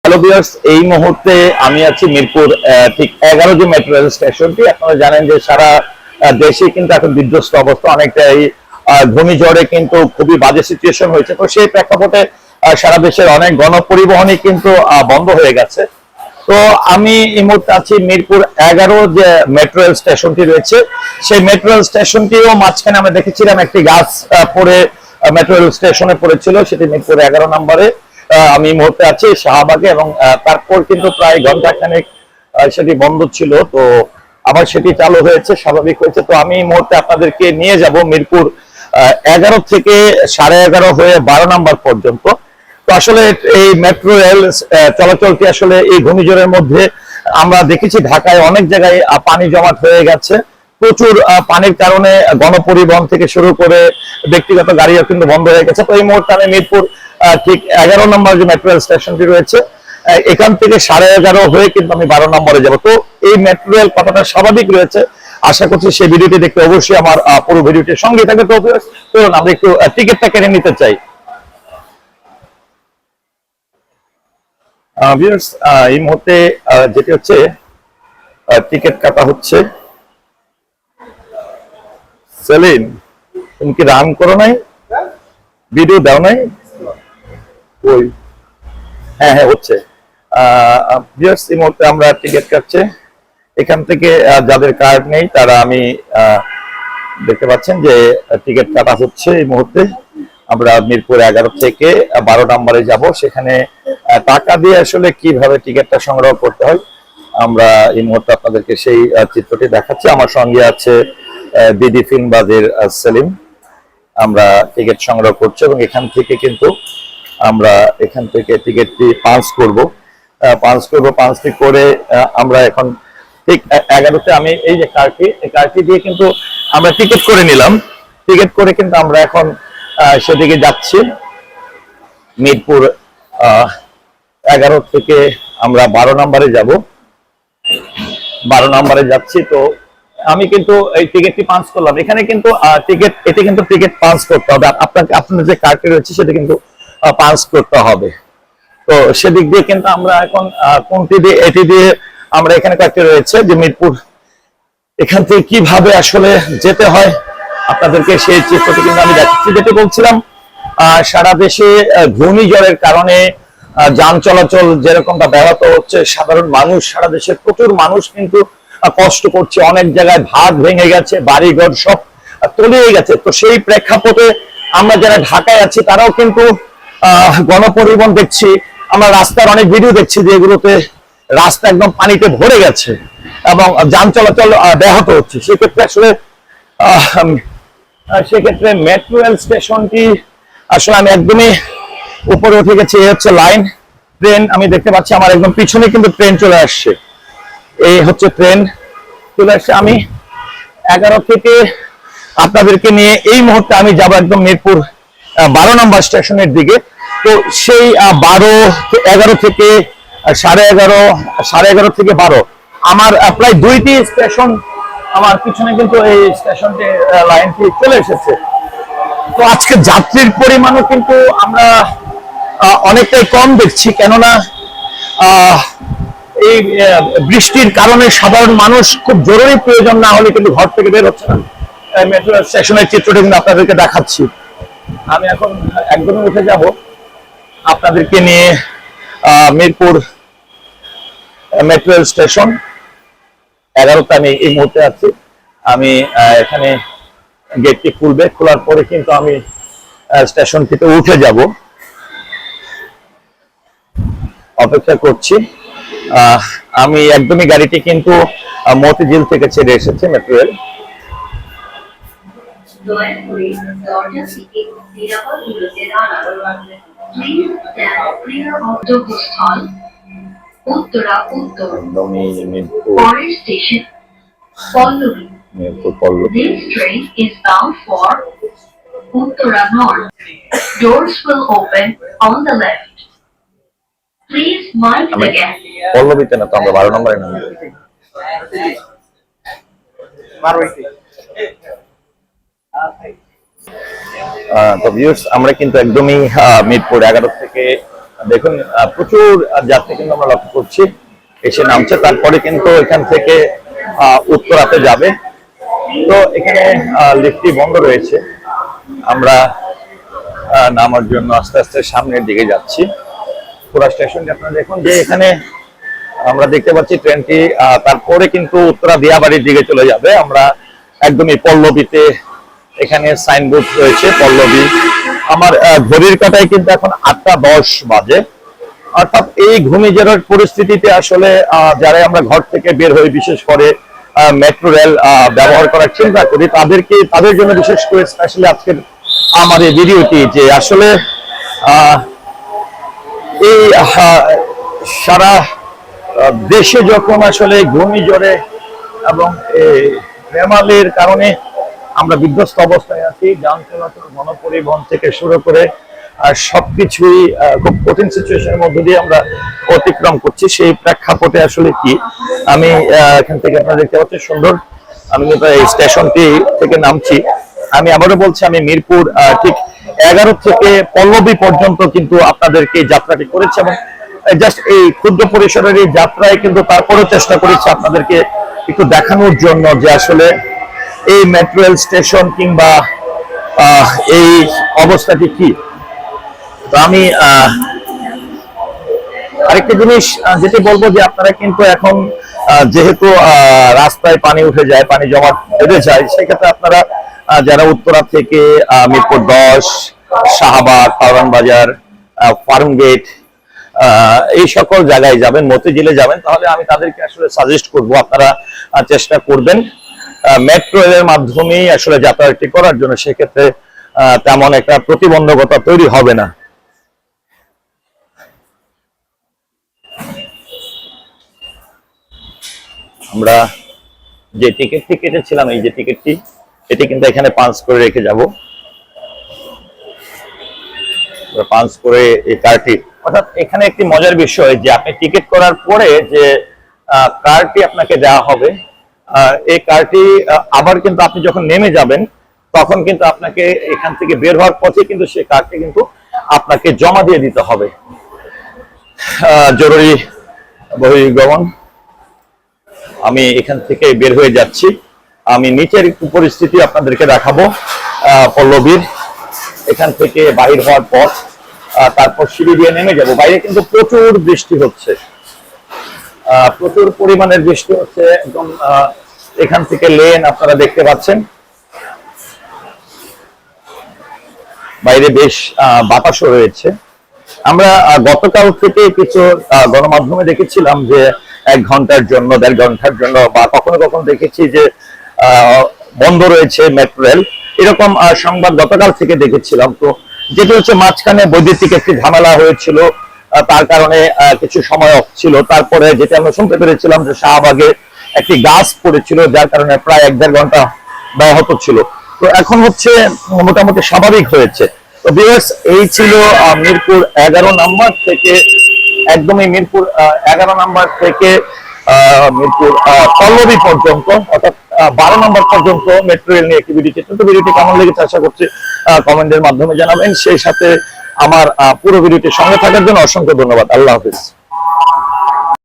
Hello viewers, এই মুহূর্তে আমি আছি মিরপুর ঠিক 11 যে মেট্রো রেল স্টেশনটি। আপনারা জানেন যে সারা দেশে কিন্তু এখন বিধ্বস্ত অবস্থা, অনেকটাই ঘূর্ণিঝড়ে কিন্তু খুবই বাজে সিচুয়েশন হয়েছে। তো সেই প্রেক্ষাপটে সারা দেশের অনেক গণপরিবহনই কিন্তু বন্ধ হয়ে গেছে। তো আমি এই মুহূর্তে আছি মিরপুর 11 যে মেট্রো রেল স্টেশনটি রয়েছে, সেই মেট্রো রেল স্টেশনটিও মাঝখানে আমরা দেখেছিলাম একটি গাছ পড়ে মেট্রো রেল স্টেশনে পড়েছিল, সেটি মিরপুর 11 নম্বরে। আমি এই মুহূর্তে আছি শাহবাগে, এবং তারপর কিন্তু প্রায় ঘন্টাখানেক সেটি বন্ধ ছিল, তো আবার সেটি চালু হয়েছে, স্বাভাবিক হয়েছে। তো আমি এই মুহূর্তে আপনাদেরকে নিয়ে যাব মিরপুর 11 থেকে 11:30 হয়ে 12 নম্বর পর্যন্ত। তো আসলে এই মেট্রো রেল চলাচলটি আসলে এই ঘূর্ণিঝড়ের মধ্যে আমরা দেখেছি ঢাকায় অনেক জায়গায় পানি জমাট হয়ে গেছে। প্রচুর পানির কারণে গণপরিবহন থেকে শুরু করে ব্যক্তিগত গাড়িও কিন্তু বন্ধ হয়ে গেছে। তো এই মুহূর্তে আমি মিরপুর ঠিক 11 নম্বর যে মেট্রো রেল স্টেশনটি রয়েছে, এখান থেকে 11:30 হয়ে কিন্তু আমি 12 নম্বরে যাব। তো এই মেট্রো রেল কতটা স্বাভাবিক রয়েছে আশা করছি সেই ভিডিওটি দেখতে অবশ্যই আমার পুরো ভিডিওটির সঙ্গে থাকবে। তো চলুন আমরা একটু টিকিটটা কেটে নিতে চাই। ভিউয়ার্স, এই মুহূর্তে যেটি হচ্ছে টিকিট কাটা হচ্ছে। সেলিন, তুমি কি রান করো নাই, ভিডিও দাও নাই? ওই হ্যাঁ হ্যাঁ হচ্ছে। ভিউয়ার্স, এই মুহূর্তে আমরা টিকিট কাটছে। এখান থেকে যাদের কার্ড নেই তারা, আমি দেখতে পাচ্ছেন যে টিকিট কাটা হচ্ছে। এই মুহূর্তে আমরা মিরপুর 11 থেকে 12 নম্বরে যাব। সেখানে টাকা দিয়ে আসলে কিভাবে টিকিটটা সংগ্রহ করতে হয় আমরা এই মুহূর্তে আপনাদেরকে সেই চিত্রটি দেখাচ্ছি। আমার সঙ্গে আছে বিডি ফিল্মবাজের সেলিম। আমরা টিকিট সংগ্রহ করছি এবং এখান থেকে কিন্তু আমরা এখান থেকে টিকিটটি পাঞ্চ করব। পাঞ্চটি করে আমরা এখন ঠিক 11তে আমি এই যে কার্ডটি দিয়ে কিন্তু আমরা টিকিট করে নিলাম। টিকিট করে কিন্তু আমরা এখন সেদিকে যাচ্ছি। মিরপুর 11 থেকে আমরা 12 নম্বরে যাব। 12 নম্বরে যাচ্ছি। তো আমি কিন্তু এই টিকিটটি পাঞ্চ করলাম। এখানে কিন্তু এটি কিন্তু টিকিট পাঞ্চ করতে হবে, আপনাকে আপনার যে কার্ডটি রয়েছে সেটা কিন্তু পাঞ্চ করতে হবে। তো সেদিক দিয়ে কিন্তু আমরা এখন কোনটি দিয়ে, এটি দিয়ে আমরা এখানে কার্ডটি রয়েছে যে মিরপুর, এখান থেকে কিভাবে আসলে যেতে হয় আপনাদেরকে সেই চিত্রটি কিন্তু আমি দেখাচ্ছি। যেটি বলছিলাম, সারা দেশে ঘূর্ণিঝড়ের কারণে যান চলাচল যেরকমটা ব্যাহত হচ্ছে, সাধারণ মানুষ, সারা দেশের প্রচুর মানুষ কিন্তু কষ্ট করছে। অনেক জায়গায় ভাগ ভেঙে গেছে, বাড়িঘর সব তলিয়ে গেছে। তো সেই প্রেক্ষাপটে আমরা যারা ঢাকায় আছি তারাও কিন্তু গণপরিবহন দেখছি, আমরা রাস্তার অনেক ভিডিও দেখছি যে এগুলোতে রাস্তা একদম পানিতে ভরে গেছে এবং যান চলাচল ব্যাহত হচ্ছে। সেক্ষেত্রে মেট্রো রেল স্টেশনটি আসলে আমি একদমই উপরে উঠে গেছি। এই হচ্ছে লাইন। ট্রেন আমি দেখতে পাচ্ছি, আমার একদম পিছনে কিন্তু ট্রেন চলে আসছে। এই হচ্ছে ট্রেন চলে আসছে। আমি 11 থেকে আপনাদেরকে নিয়ে এই মুহূর্তে আমি যাব একদম মিরপুর 12 নম্বর স্টেশনের দিকে। তো সেই 11 থেকে 11:30 থেকে 12 আমার প্রায় 2টি স্টেশন আমার পিছনে কিন্তু এই স্টেশনটি লাইনটি চলে এসেছে। তো আজকে যাত্রীর পরিমাণও কিন্তু আমরা অনেকটাই কম দেখছি, কেননা এই বৃষ্টির কারণে সাধারণ মানুষ খুব জরুরি প্রয়োজন না হলে কিন্তু ঘর থেকে বের হচ্ছে না। মেট্রো স্টেশনের চিত্রটি কিন্তু আপনাদেরকে দেখাচ্ছি। আমি এখন একদমই উঠে যাব আপনাদেরকে নিয়ে মিরপুর মেট্রো রেল স্টেশন 11তে আমি এই মুহূর্তে আছি। আমি এখানে গেটটি খুলবে, খোলার পরে কিন্তু আমি স্টেশন থেকে উঠে যাব। অপেক্ষা করছি। আমি একদমই গাড়িটি কিন্তু মতিঝিল থেকে ছেড়ে এসেছে metro rail. This train is bound for Uttara North. Doors will open on the left. Please mind the gap. পল্লবীতে না, তো আমরা 12 নম্বরে নামবো। তো ভিউয়ার্স, আমরা কিন্তু একদমই মিরপুর 11 থেকে দেখুন প্রচুর যাত্রী কিন্তু আমরা লক্ষ্য করছি এসে নামছে, তারপরে কিন্তু এখান থেকে উত্তরাতে যাবে। তো এখানে লিফটটি বন্ধ রয়েছে, আমরা নামার জন্য আস্তে আস্তে সামনের দিকে যাচ্ছি। পুরা স্টেশনটি আপনারা দেখুন যে এখানে আমরা দেখতে পাচ্ছি ট্রেনটি তারপরে কিন্তু উত্তরা দিয়াবাড়ির দিকে চলে যাবে। আমরা একদমই পল্লবীতে, এখানে সাইনবোর্ড রয়েছে পল্লবী। আমার ঘড়ির কাঁটায় কিন্তু এখন 8:10 বাজে। অর্থাৎ এই ঘূর্ণিঝড়ের পরিস্থিতিতে আসলে যারা আমরা ঘর থেকে বের হই, বিশেষ করে মেট্রো রেল ব্যবহার করার চিন্তা করি, তাদের জন্য বিশেষ করে স্পেশালি আজকের আমার এই ভিডিওটি, যে আসলে এই সারা দেশে যখন আসলে ঘূর্ণিঝড়ে এবং রেমালের কারণে আমরা বিধ্বস্ত অবস্থায় আছি, যান চলাচল, গণপরিবহন থেকে শুরু করে সবকিছুই খুব কঠিন সিচুয়েশনের মধ্যে দিয়ে আমরা অতিক্রম করছি। সেই প্রেক্ষাপটে আসলে কি আমি এখান থেকে আপনারা দেখতে পাচ্ছেন সুন্দর, আমি এই স্টেশনটি থেকে নামছি। আমি আবারও বলছি, আমি মিরপুর ঠিক 11 থেকে পল্লবী পর্যন্ত কিন্তু আপনাদেরকে যাত্রাটি করেছি, এবং জাস্ট এই ক্ষুদ্র পরিসরের এই যাত্রায় কিন্তু তারপরেও চেষ্টা করেছি আপনাদেরকে একটু দেখানোর জন্য যে আসলে এই মেট্রো রেল স্টেশন কিংবা এই অবস্থাটি কি। তো আমি আরেকটা জিনিস যেটি বলবো, যে আপনারা কিন্তু এখন যেহেতু রাস্তায় পানি উঠে যায়, পানি জমা বেড়ে যায়, সেক্ষেত্রে আপনারা যারা উত্তরা থেকে মিরপুর 10, শাহবাগ, কারওয়ান বাজার, ফার্ম গেট, এই সকল জায়গায় যাবেন, মতিঝিলে যাবেন, তাহলে আমি তাদেরকে আসলে সাজেস্ট করব আপনারা চেষ্টা করবেন মেট্রো রেলের মাধ্যমেই আসলে যাতায়াতটি করার জন্য। সেক্ষেত্রে তেমন একটা প্রতিবন্ধকতা তৈরি হবে না। আমরা যে টিকিটটি কেটেছিলাম, এই যে টিকিটটি, এটি কিন্তু এখানে পাঞ্চ করে রেখে যাব। পাঞ্চ করে এই কার্ডটি, অর্থাৎ এখানে একটি মজার বিষয় যে আপনি টিকিট করার পরে যে কার্ডটি আপনাকে দেওয়া হবে, এই কার্ডটি আবার কিন্তু আপনি যখন নেমে যাবেন তখন কিন্তু আপনাকে এখান থেকে বের হওয়ার পথে কিন্তু সেই কার্ডটি কিন্তু আপনাকে জমা দিয়ে দিতে হবে। জরুরি বহির্গমন, আমি এখান থেকে বের হয়ে যাচ্ছি। আমি নিচের একটু পরিস্থিতি আপনাদেরকে দেখাবো পল্লবীর। এখান থেকে বাহির হওয়ার পর তারপর সিঁড়ি দিয়ে নেমে যাব। বাইরে কিন্তু প্রচুর বৃষ্টি হচ্ছে, প্রচুর পরিমাণের বৃষ্টি হচ্ছে। একদম এখান থেকে লেন আপনারা দেখতে পাচ্ছেন, বাইরে বেশ বাতাসও রয়েছে। আমরা গতকাল থেকে কিছু গণমাধ্যমে দেখেছিলাম যে 1 ঘন্টার জন্য, 1.5 ঘন্টার জন্য, বা কখনো কখনো দেখেছি যে বন্ধ রয়েছে মেট্রো রেল, এরকম সংবাদ গতকাল থেকে দেখেছিলাম। তো যেটি হচ্ছে মাঝখানে বৈদ্যুতিক একটি ঝামেলা হয়েছিল, তার কারণে কিছু সময় অফ ছিল। তারপরে যেটা আমরা শুনতে পেরেছিলাম যে শাহবাগে একটি গাছ পড়েছিল, যার কারণে প্রায় 1.5 ঘন্টা ব্যাহত ছিল। তো এখন হচ্ছে মোটামুটি স্বাভাবিক হয়েছে। তো ভিউয়ার্স, এই ছিল মিরপুর 11 নম্বর থেকে, একদমই মিরপুর 11 নম্বর থেকে মিরপুর পল্লবী পর্যন্ত, অর্থাৎ 12 নম্বর পর্যন্ত মেট্রো রেল নিয়ে একটি ভিডিও চিত্র। তো ভিডিওটি কেমন লেগেছে আশা করছি কমেন্টের মাধ্যমে জানাবেন। সেই সাথে আমার পুরো ভিডিওটির সঙ্গে থাকার জন্য অসংখ্য ধন্যবাদ। আল্লাহ হাফিজ।